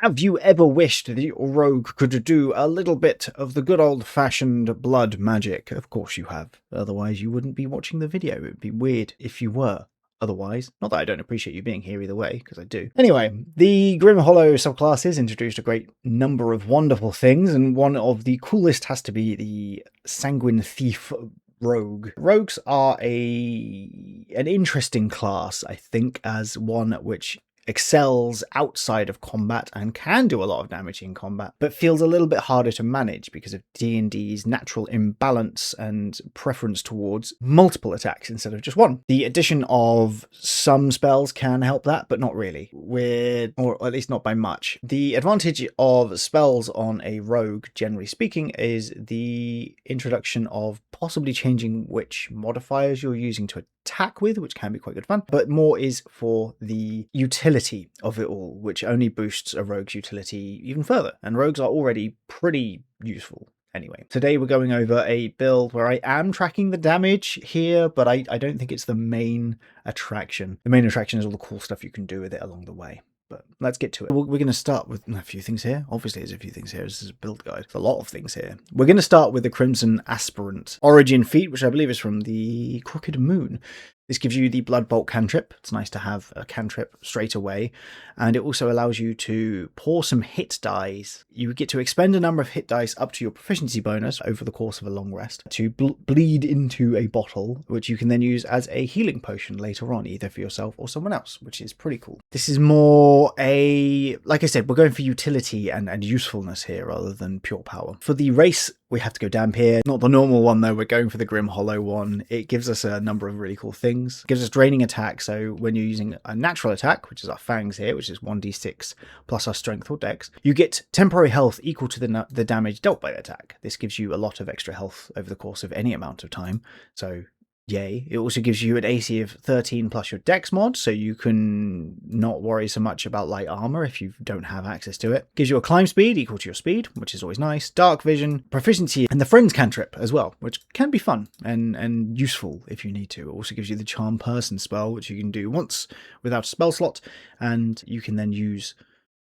Have you ever wished that your rogue could do a little bit of the good old-fashioned blood magic? Of course you have. Otherwise you wouldn't be watching the video. It would be weird if you were. Otherwise, not that I don't appreciate you being here either way, because I do. Anyway, the Grim Hollow subclasses introduced a great number of wonderful things, and one of the coolest has to be the Sanguine Thief rogue. Rogues are an interesting class, I think, as one which excels outside of combat and can do a lot of damage in combat, but feels a little bit harder to manage because of D&D's natural imbalance and preference towards multiple attacks instead of just one. The addition of some spells can help that, but not really. Or at least not by much. The advantage of spells on a rogue, generally speaking, is the introduction of possibly changing which modifiers you're using to attack with, which can be quite good fun, but more is for the utility of it all, which only boosts a rogue's utility even further, and rogues are already pretty useful. Anyway, today we're going over a build where I am tracking the damage here, but I don't think it's the main attraction. The main attraction is all the cool stuff you can do with it along the way. But let's get to it. We're going to start with a few things here. Obviously, there's a few things here. This is a build guide. There's a lot of things here. We're going to start with the Crimson Aspirant Origin feat, which I believe is from the Crooked Moon. This gives you the Blood Bolt cantrip. It's nice to have a cantrip straight away. And it also allows you to pour some hit dice. You get to expend a number of hit dice up to your proficiency bonus over the course of a long rest to bleed into a bottle, which you can then use as a healing potion later on, either for yourself or someone else, which is pretty cool. This is more like I said, we're going for utility and usefulness here rather than pure power. For the race, we have to go damp here. Not the normal one though, we're going for the Grim Hollow one. It gives us a number of really cool things. It gives us draining attack, so when you're using a natural attack, which is our fangs here, which is 1d6 plus our strength or dex, you get temporary health equal to the damage dealt by the attack. This gives you a lot of extra health over the course of any amount of time, so yay. It also gives you an AC of 13 plus your dex mod, so you can not worry so much about light armor if you don't have access to it. Gives you a climb speed equal to your speed, which is always nice. Dark vision, proficiency, and the friends cantrip as well, which can be fun and useful if you need to. It also gives you the charm person spell, which you can do once without a spell slot, and you can then use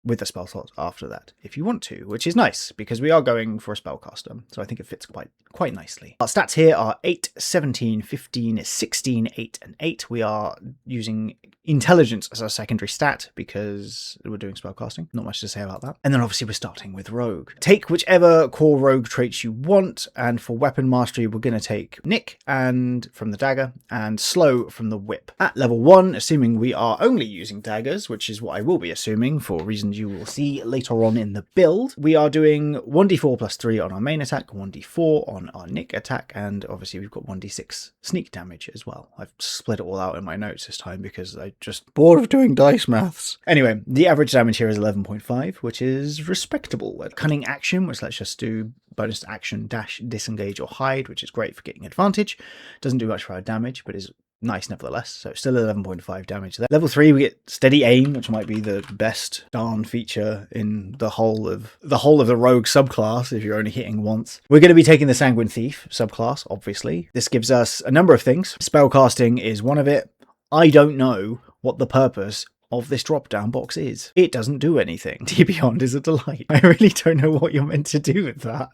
with a spell slot after that if you want to, which is nice because we are going for a spellcaster, so I think it fits quite nicely. Our stats here are 8, 17, 15, 16, 8, and 8. We are using intelligence as our secondary stat because we're doing spellcasting. Not much to say about that. And then obviously we're starting with rogue. Take whichever core rogue traits you want, and for weapon mastery we're going to take Nick and from the dagger and slow from the whip. At level 1, assuming we are only using daggers, which is what I will be assuming for reasons you will see later on in the build, we are doing 1d4 plus 3 on our main attack, 1d4 on our Nick attack, and obviously we've got 1d6 sneak damage as well. I've split it all out in my notes this time because I just bored of doing dice maths. Anyway, the average damage here is 11.5, which is respectable. A cunning action, which lets us do bonus action dash, disengage or hide, which is great for getting advantage. Doesn't do much for our damage, but is nice nevertheless, so still 11.5 damage there. Level 3 we get steady aim, which might be the best darn feature in the whole of the rogue subclass if you're only hitting once. We're going to be taking the Sanguine Thief subclass, obviously. This gives us a number of things. Spellcasting is one of it. I don't know what the purpose of this drop-down box is. It doesn't do anything. Dear Beyond is a delight. I really don't know what you're meant to do with that.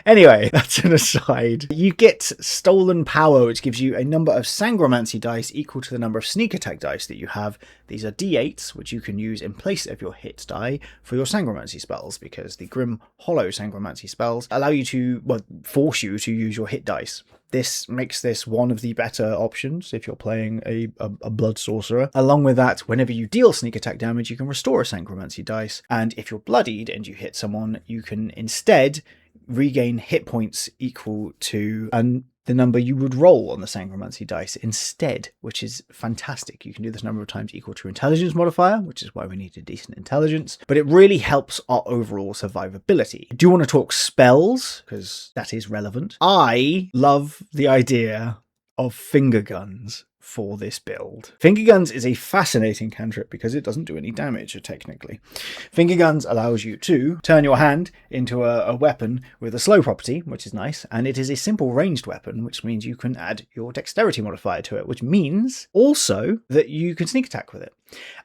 Anyway, that's an aside. You get Stolen Power, which gives you a number of Sangromancy dice equal to the number of sneak attack dice that you have. These are d8s, which you can use in place of your hit die for your Sangromancy spells, because the Grim Hollow Sangromancy spells allow you to, well, force you to use your hit dice. This makes this one of the better options if you're playing a blood sorcerer. Along with that, whenever you deal sneak attack damage, you can restore a Sangromancy dice, and if you're bloodied and you hit someone, you can instead regain hit points equal to the number you would roll on the Sangromancy dice instead, which is fantastic. You can do this number of times equal to your intelligence modifier, which is why we need a decent intelligence, but it really helps our overall survivability. I do want to talk spells, because that is relevant. I love the idea of finger guns for this build. Finger Guns is a fascinating cantrip because it doesn't do any damage, technically. Finger Guns allows you to turn your hand into a weapon with a slow property, which is nice, and it is a simple ranged weapon, which means you can add your dexterity modifier to it, which means also that you can sneak attack with it.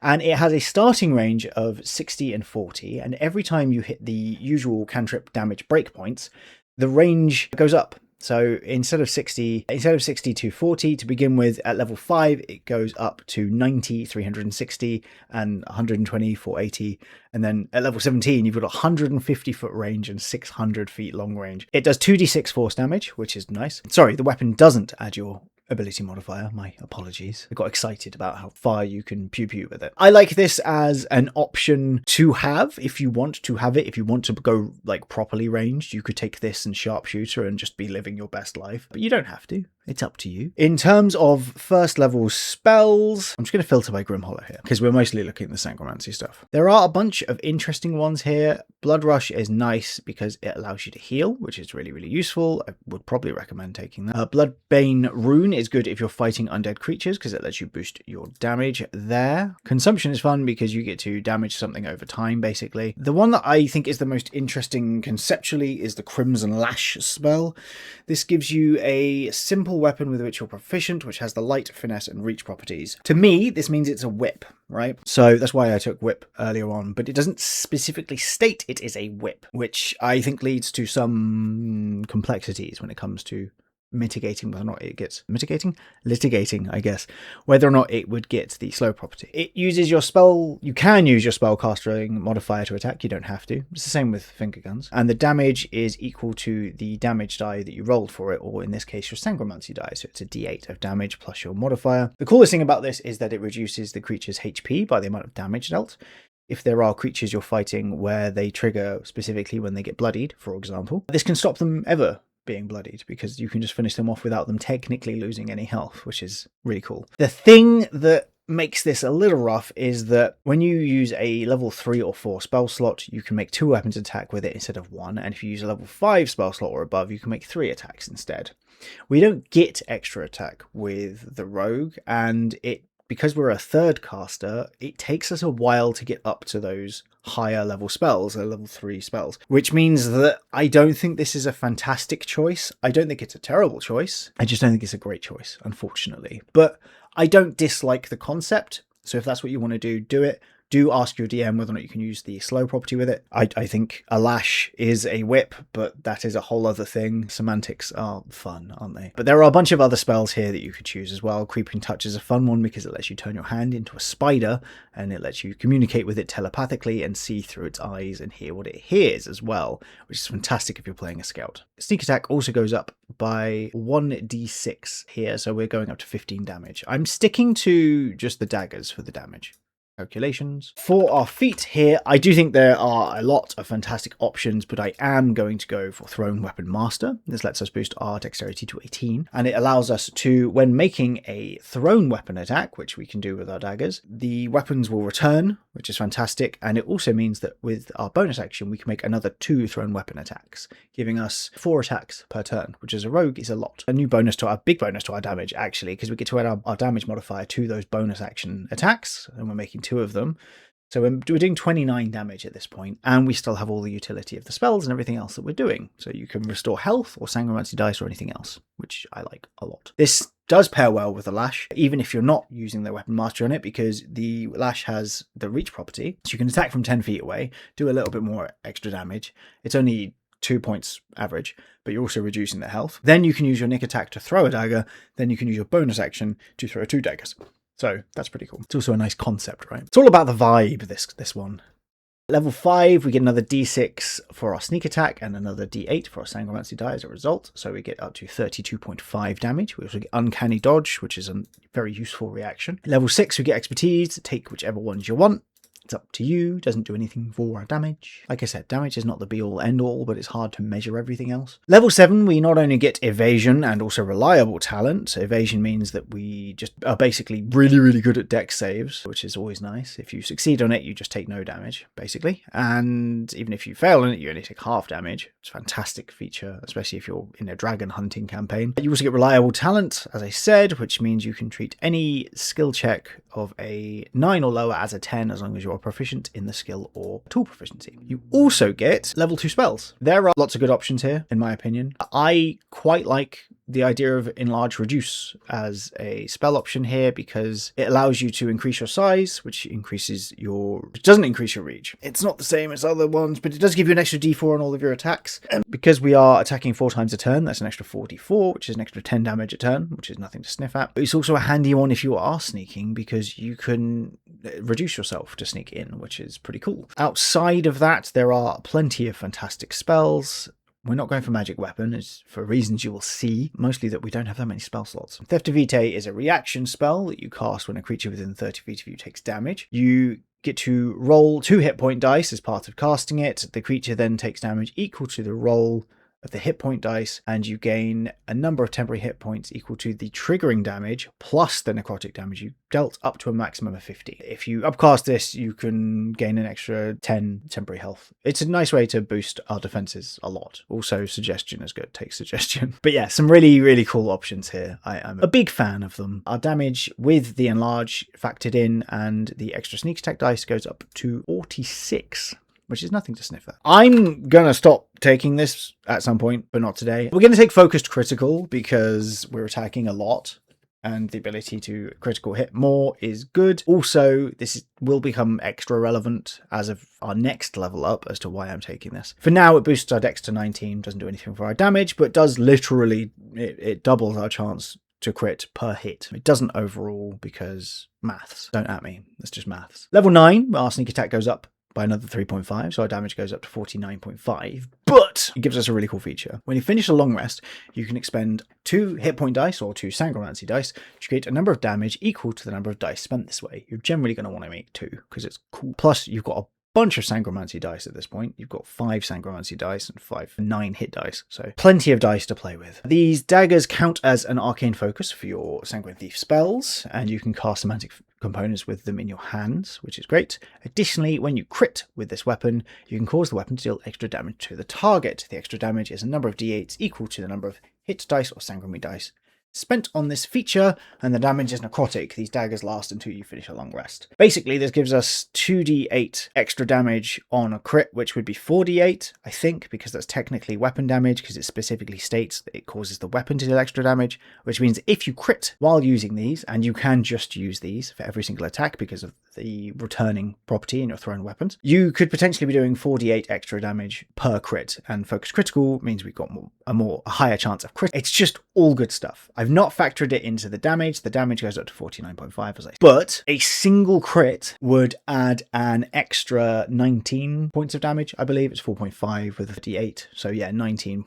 And it has a starting range of 60 and 40, and every time you hit the usual cantrip damage breakpoints, the range goes up. So instead of 60 to 40 to begin with, at level 5 it goes up to 90, 360, and 120, 480, and then at level 17 you've got 150 foot range and 600 feet long range. It does 2d6 force damage, which is nice. Sorry, the weapon doesn't add your ability modifier, my apologies. I got excited about how far you can pew with it. I like this as an option to have if you want to have it. If you want to go like properly ranged, you could take this and sharpshooter and just be living your best life, but you don't have to. It's up to you. In terms of first level spells, I'm just going to filter by Grimhollow here because we're mostly looking at the Sanguimancy stuff. There are a bunch of interesting ones here. Blood Rush is nice because it allows you to heal, which is really, really useful. I would probably recommend taking that. Bloodbane Rune is good if you're fighting undead creatures because it lets you boost your damage there. Consumption is fun because you get to damage something over time, basically. The one that I think is the most interesting conceptually is the Crimson Lash spell. This gives you a simple weapon with which you're proficient, which has the light, finesse, and reach properties. To me, this means it's a whip, right? So that's why I took whip earlier on, but it doesn't specifically state it is a whip, which I think leads to some complexities when it comes to mitigating whether or not it gets litigating, I guess, whether or not it would get the slow property. It uses your spell, you can use your spellcasting modifier to attack, you don't have to. It's the same with Finger Guns. And the damage is equal to the damage die that you rolled for it, or in this case your Sanguimancy die, so it's a d8 of damage plus your modifier. The coolest thing about this is that it reduces the creature's HP by the amount of damage dealt. If there are creatures you're fighting where they trigger specifically when they get bloodied, for example, this can stop them ever being bloodied because you can just finish them off without them technically losing any health, which is really cool. The thing that makes this a little rough is that when you use a level 3 or 4 spell slot, you can make 2 weapons attack with it instead of 1, and if you use a level 5 spell slot or above, you can make 3 attacks instead. We don't get extra attack with the rogue, and because we're a third caster, it takes us a while to get up to those higher level spells, level 3 spells, which means that I don't think this is a fantastic choice. I don't think it's a terrible choice. I just don't think it's a great choice, unfortunately. But I don't dislike the concept. So if that's what you want to do, do it. Do ask your DM whether or not you can use the slow property with it. I think a lash is a whip, but that is a whole other thing. Semantics are fun, aren't they? But there are a bunch of other spells here that you could choose as well. Creeping Touch is a fun one because it lets you turn your hand into a spider and it lets you communicate with it telepathically and see through its eyes and hear what it hears as well, which is fantastic if you're playing a scout. Sneak attack also goes up by 1d6 here, so we're going up to 15 damage. I'm sticking to just the daggers for the damage calculations. For our feat here, I do think there are a lot of fantastic options, but I am going to go for Thrown Weapon Master. This lets us boost our dexterity to 18, and it allows us to, when making a thrown weapon attack, which we can do with our daggers, the weapons will return, which is fantastic, and it also means that with our bonus action, we can make another 2 thrown weapon attacks, giving us 4 attacks per turn, which as a rogue is a lot. A big bonus to our damage, actually, because we get to add our damage modifier to those bonus action attacks, and we're making 2 of them. So we're doing 29 damage at this point, and we still have all the utility of the spells and everything else that we're doing. So you can restore health or Sanguimancy dice or anything else, which I like a lot. This does pair well with the lash, even if you're not using the weapon master on it, because the lash has the reach property. So you can attack from 10 feet away, do a little bit more extra damage. It's only 2 points average, but you're also reducing the health. Then you can use your nick attack to throw a dagger. Then you can use your bonus action to throw 2 daggers. So that's pretty cool. It's also a nice concept, right? It's all about the vibe, this one. Level 5, we get another d6 for our sneak attack and another d8 for our Sanguimancy die as a result. So we get up to 32.5 damage. We also get Uncanny Dodge, which is a very useful reaction. Level 6, we get expertise. Take whichever ones you want. It's up to you, doesn't do anything for our damage. Like I said, damage is not the be all end all, but it's hard to measure everything else. Level 7, we not only get evasion and also reliable talent. Evasion means that we just are basically really good at dex saves, which is always nice. If you succeed on it, you just take no damage, basically. And even if you fail on it, you only take half damage. It's a fantastic feature, especially if you're in a dragon hunting campaign. You also get reliable talent, as I said, which means you can treat any skill check of a 9 or lower as a 10 as long as you're proficient in the skill or tool proficiency. You also get level 2 spells. There are lots of good options here, in my opinion. I quite like the idea of enlarge reduce as a spell option here because it allows you to increase your size, which doesn't increase your reach. It's not the same as other ones, but it does give you an extra d4 on all of your attacks. And because we are attacking 4 times a turn, that's an extra 44, which is an extra 10 damage a turn, which is nothing to sniff at. But it's also a handy one if you are sneaking because you can reduce yourself to sneak in, which is pretty cool. Outside of that, there are plenty of fantastic spells. We're not going for magic weapon, it's for reasons you will see, mostly that we don't have that many spell slots. Theft of Vitae is a reaction spell that you cast when a creature within 30 feet of you takes damage. You get to roll 2 hit point dice as part of casting it. The creature then takes damage equal to the roll of the hit point dice, and you gain a number of temporary hit points equal to the triggering damage plus the necrotic damage you dealt up to a maximum of 50. If you upcast this, you can gain an extra 10 temporary health. It's a nice way to boost our defenses a lot. Also, suggestion is good. Take suggestion. But yeah, some really cool options here. I'm a big fan of them. Our damage with the enlarge factored in and the extra sneak attack dice goes up to 46. Which is nothing to sniff at. I'm going to stop taking this at some point, but not today. We're going to take focused critical because we're attacking a lot and the ability to critical hit more is good. Also, this will become extra relevant as of our next level up as to why I'm taking this. For now, it boosts our dex to 19, doesn't do anything for our damage, but does literally, it doubles our chance to crit per hit. It doesn't overall because maths. Don't at me, that's just maths. Level 9, our sneak attack goes up by another 3.5, so our damage goes up to 49.5, but it gives us a really cool feature. When you finish a long rest, you can expend 2 hit point dice or 2 sangromancy dice to create a number of damage equal to the number of dice spent this way. You're generally going to want to make 2 because it's cool. Plus, you've got a bunch of sangromancy dice at this point. You've got 5 sangromancy dice and 9 hit dice, so plenty of dice to play with. These daggers count as an arcane focus for your Sanguine Thief spells, and you can cast semantic components with them in your hands, which is great. Additionally, when you crit with this weapon, you can cause the weapon to deal extra damage to the target. The extra damage is a number of d8s equal to the number of hit dice or sanguinary dice spent on this feature, and the damage is necrotic. These daggers last until you finish a long rest. Basically, this gives us 2d8 extra damage on a crit, which would be 4d8, I think, because that's technically weapon damage, because it specifically states that it causes the weapon to deal extra damage, which means if you crit while using these, and you can just use these for every single attack because of the returning property in your thrown weapons, you could potentially be doing 4d8 extra damage per crit, and focus critical means we've got a higher chance of crit. It's just all good stuff. I've not factored it into the damage. The damage goes up to 49.5 as I said. But a single crit would add an extra 19 points of damage. I believe it's 4.5 with 58. So yeah, 18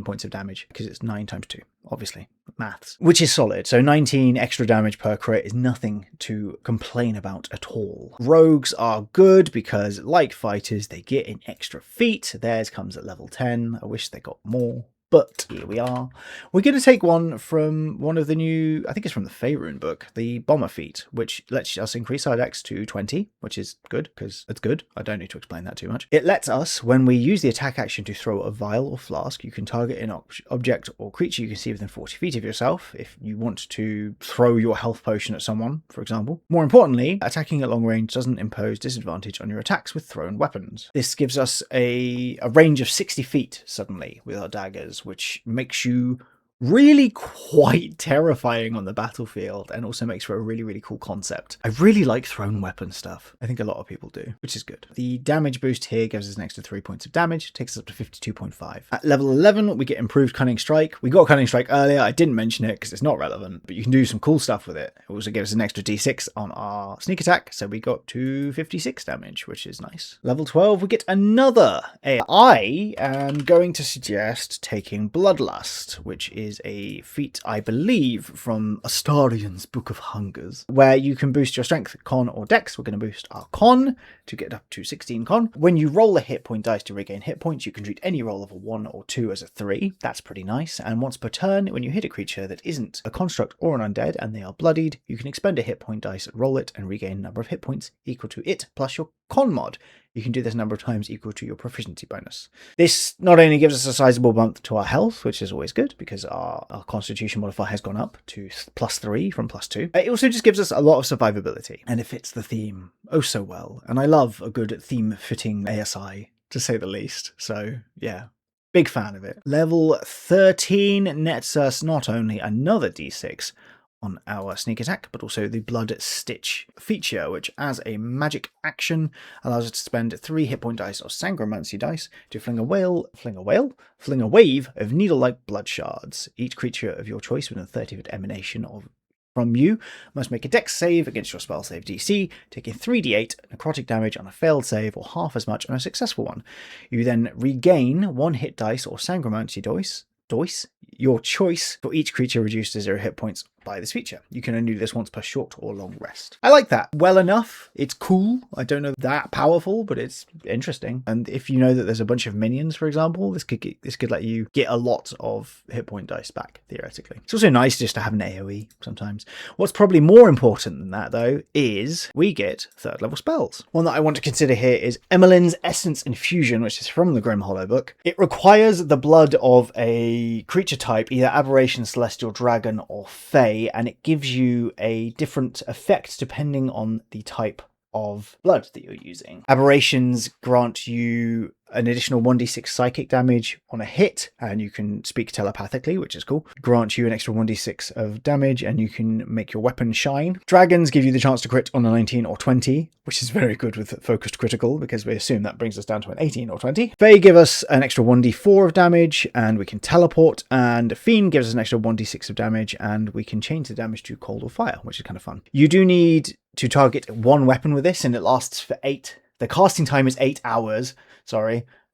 points of damage because it's 9 times 2. Obviously, maths, which is solid. So 19 extra damage per crit is nothing to complain about at all. Rogues are good because, like fighters, they get an extra feat. Theirs comes at level 10. I wish they got more. But here we are. We're going to take one from one of the new, I think it's from the Faerun book, the Bomber feat, which lets us increase our dex to 20, which is good, because it's good. I don't need to explain that too much. It lets us, when we use the attack action to throw a vial or flask, you can target an object or creature you can see within 40 feet of yourself if you want to throw your health potion at someone, for example. More importantly, attacking at long range doesn't impose disadvantage on your attacks with thrown weapons. This gives us a range of 60 feet suddenly with our daggers, which makes you really quite terrifying on the battlefield and also makes for a really cool concept. I really like thrown weapon stuff. I think a lot of people do, which is good. The damage boost here gives us an extra 3 points of damage, takes us up to 52.5. At level 11, we get improved Cunning Strike. We got Cunning Strike earlier. I didn't mention it because it's not relevant, but you can do some cool stuff with it. It also gives us an extra d6 on our sneak attack, so we got to 56 damage, which is nice. Level 12, we get another AI. I am going to suggest taking Bloodlust, which is is a feat, I believe, from Astarian's Book of Hungers, where you can boost your strength, con, or dex. We're going to boost our con to get up to 16 con. When you roll a hit point dice to regain hit points, you can treat any roll of a 1 or 2 as a 3. That's pretty nice. And once per turn, when you hit a creature that isn't a construct or an undead and they are bloodied, you can expend a hit point dice, roll it, and regain a number of hit points equal to it plus your con mod. You can do this number of times equal to your proficiency bonus. This not only gives us a sizable bump to our health, which is always good because our constitution modifier has gone up to +3 from +2. It also just gives us a lot of survivability, and it fits the theme oh so well. And I love a good theme-fitting ASI, to say the least. So yeah, big fan of it. Level 13 nets us not only another d6 on our sneak attack, but also the Blood Stitch feature, which as a magic action allows us to spend 3 hit point dice or sangromancy dice to fling a wave of needle-like blood shards. Each creature of your choice within a 30-foot emanation from you must make a dex save against your spell save DC, taking 3d8 necrotic damage on a failed save or half as much on a successful one. You then regain 1 hit dice or sangromancy dice, your choice, for each creature reduced to 0 hit points by this feature. You can only do this once per short or long rest. I like that. Well enough. It's cool. I don't know that powerful, but it's interesting. And if you know that there's a bunch of minions, for example, this could let you get a lot of hit point dice back, theoretically. It's also nice just to have an AoE sometimes. What's probably more important than that, though, is we get 3rd level spells. One that I want to consider here is Emmeline's Essence Infusion, which is from the Grim Hollow book. It requires the blood of a creature type, either Aberration, Celestial, Dragon, or Fey, and it gives you a different effect depending on the type of blood that you're using. Aberrations grant you an additional 1d6 psychic damage on a hit, and you can speak telepathically, which is cool. Grant you an extra 1d6 of damage, and you can make your weapon shine. Dragons give you the chance to crit on a 19 or 20, which is very good with focused critical, because we assume that brings us down to an 18 or 20. Fae give us an extra 1d4 of damage, and we can teleport, and Fiend gives us an extra 1d6 of damage, and we can change the damage to cold or fire, which is kind of fun. You do need to target one weapon with this, and it lasts for 8. The casting time is 8 hours,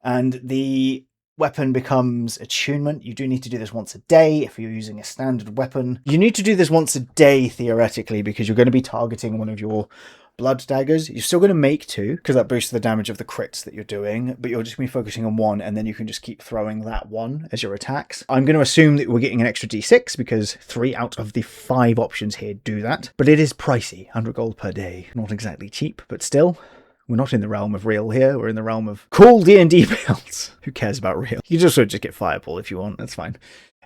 and the weapon becomes attunement. You do need to do this once a day if you're using a standard weapon. You need to do this once a day, theoretically, because you're going to be targeting one of your blood daggers. You're still going to make 2, because that boosts the damage of the crits that you're doing, but you're just going to be focusing on 1, and then you can just keep throwing that 1 as your attacks. I'm going to assume that we're getting an extra d6, because 3 out of the 5 options here do that, but it is pricey, 100 gold per day. Not exactly cheap, but still. We're not in the realm of real here. We're in the realm of cool D&D builds. Who cares about real? You just get Fireball if you want. That's fine.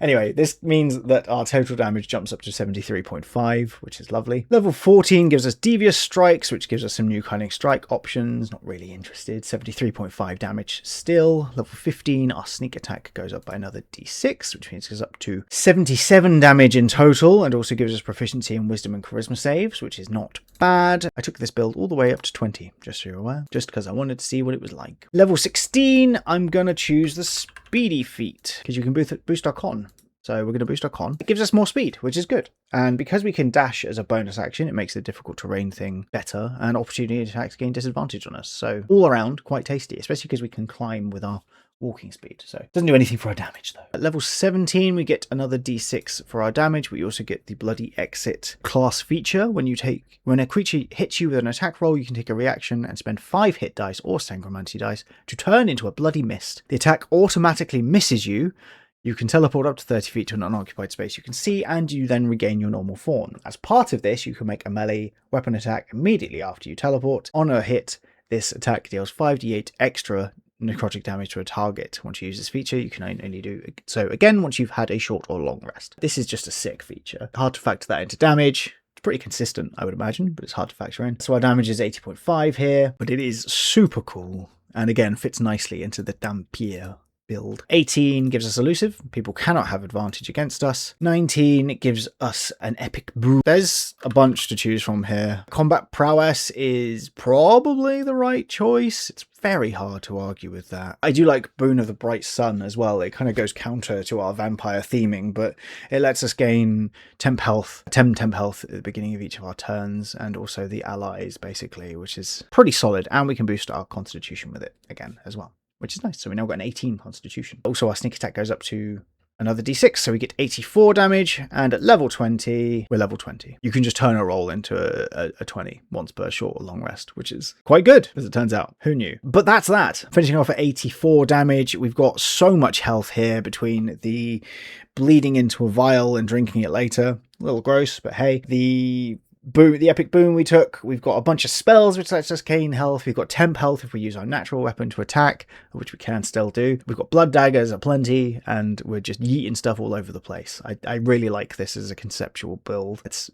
Anyway, this means that our total damage jumps up to 73.5, which is lovely. Level 14 gives us Devious Strikes, which gives us some new cunning strike options. Not really interested. 73.5 damage still. Level 15, our sneak attack goes up by another d6, which means it goes up to 77 damage in total, and also gives us proficiency in wisdom and charisma saves, which is not bad. I took this build all the way up to 20, just so you're aware, just because I wanted to see what it was like. Level 16, I'm going to choose the Speedy feat, because you can boost our con. So we're going to boost our con. It gives us more speed, which is good. And because we can dash as a bonus action, it makes the difficult terrain thing better, and opportunity attacks gain disadvantage on us. So all around, quite tasty, especially because we can climb with our walking speed. So it doesn't do anything for our damage, though. At level 17, we get another d6 for our damage. We also get the Bloody Exit class feature. When a creature hits you with an attack roll, you can take a reaction and spend 5 hit dice or sangromancy dice to turn into a bloody mist. The attack automatically misses you. You can teleport up to 30 feet to an unoccupied space you can see, and you then regain your normal form. As part of this, you can make a melee weapon attack immediately after you teleport. On a hit, this attack deals 5d8 extra necrotic damage to a target. Once you use this feature, you can only do so again once you've had a short or long rest. This is just a sick feature. Hard to factor that into damage. It's pretty consistent, I would imagine, but it's hard to factor in. So our damage is 80.5 here, but it is super cool, and again, fits nicely into the Dampier build. 18 gives us elusive. People cannot have advantage against us. 19 gives us an epic brew. There's a bunch to choose from here. Combat prowess is probably the right choice. It's very hard to argue with that. I do like Boon of the Bright Sun as well. It kind of goes counter to our vampire theming, but it lets us gain 10 temp health at the beginning of each of our turns, and also the allies, basically, which is pretty solid. And we can boost our constitution with it again as well, which is nice. So we now got an 18 constitution. Also, our sneak attack goes up to another d6, so we get 84 damage, and at level 20, we're level 20. You can just turn a roll into a 20 once per short or long rest, which is quite good, as it turns out. Who knew? But that's that. Finishing off at 84 damage, we've got so much health here between the bleeding into a vial and drinking it later. A little gross, but hey. The epic boon we took, we've got a bunch of spells which lets us gain health. We've got temp health if we use our natural weapon to attack, which we can still do. We've got blood daggers aplenty, and we're just yeeting stuff all over the place. I really like this as a conceptual build. It's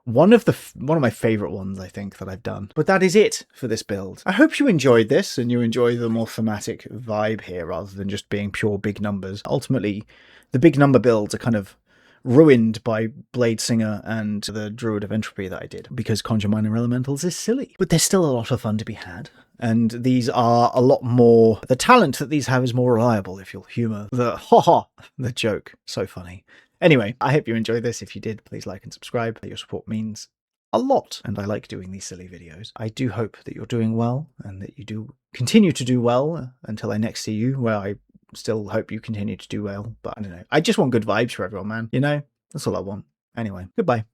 one of my favorite ones, I think, that I've done. But that is it for this build. I hope you enjoyed this and you enjoy the more thematic vibe here rather than just being pure big numbers. Ultimately, the big number builds are kind of ruined by Blade Singer and the Druid of Entropy that I did, because Conjure Minor Elementals is silly. But there's still a lot of fun to be had, and these are a lot more... The talent that these have is more reliable, if you'll humour the the joke. So funny. Anyway, I hope you enjoyed this. If you did, please like and subscribe. Your support means a lot, and I like doing these silly videos. I do hope that you're doing well, and that you do continue to do well until I next see you, where I still hope you continue to do well, but I don't know. I just want good vibes for everyone, man. You know? That's all I want. Anyway, goodbye.